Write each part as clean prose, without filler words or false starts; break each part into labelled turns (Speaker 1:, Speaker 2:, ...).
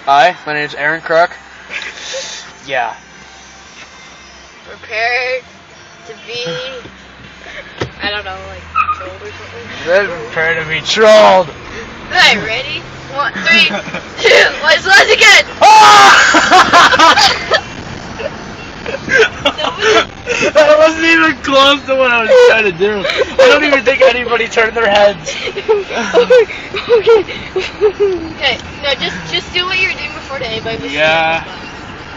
Speaker 1: Hi, my name's Aaron Crook. Yeah.
Speaker 2: Prepare to be, I don't know, like, trolled or something.
Speaker 1: Prepare to be trolled.
Speaker 2: Alright, ready? 1, 3, 2, let's again!
Speaker 1: That wasn't even close to what I was trying to do. I don't even think anybody turned their heads.
Speaker 2: Okay, no, just do what you were doing before to anybody was
Speaker 1: Yeah.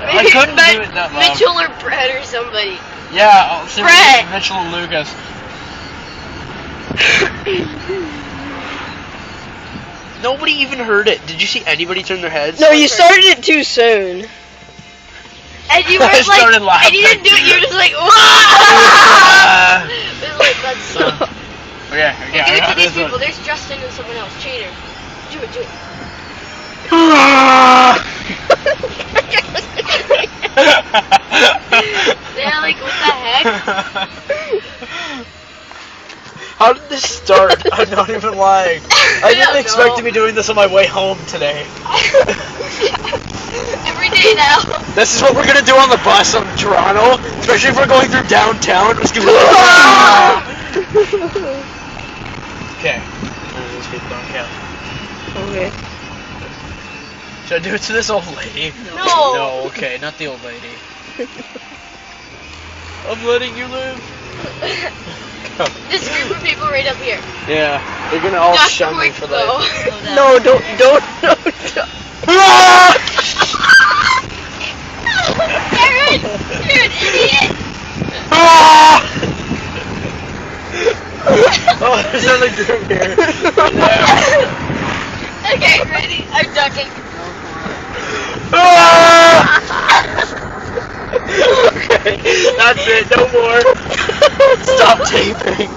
Speaker 1: I couldn't do it that loud.
Speaker 2: Mitchell or Brett or somebody.
Speaker 1: Yeah,
Speaker 2: Brett!
Speaker 1: Mitchell and Lucas. Nobody even heard it. Did you see anybody turn their heads?
Speaker 3: No, you started it too soon.
Speaker 2: And you were like,
Speaker 1: started laughing.
Speaker 2: and you didn't do it, you were just like, Wah! It was like, that's so...
Speaker 1: Okay,
Speaker 2: Hey, do it to these people, there's Justin and someone else, cheater. Do it. They're like, what the heck?
Speaker 1: How did this start? I'm not even lying. I didn't expect to be doing this on my way home today.
Speaker 2: Every day now.
Speaker 1: This is what we're gonna do on the bus from Toronto, especially if we're going through downtown. It's gonna be okay. These people don't count.
Speaker 3: Okay.
Speaker 1: Should I do it to this old lady?
Speaker 2: No.
Speaker 1: No, okay, not the old lady. I'm letting you live.
Speaker 2: This group of people right up here.
Speaker 1: Yeah, they're gonna all
Speaker 2: Not
Speaker 1: shun me
Speaker 2: quick,
Speaker 1: for
Speaker 2: though.
Speaker 1: that.
Speaker 3: No, don't.
Speaker 2: Aaron, you're an idiot.
Speaker 1: Oh, there's another group here.
Speaker 2: Okay, ready? I'm ducking.
Speaker 1: Okay, that's it, no more. Stop taping.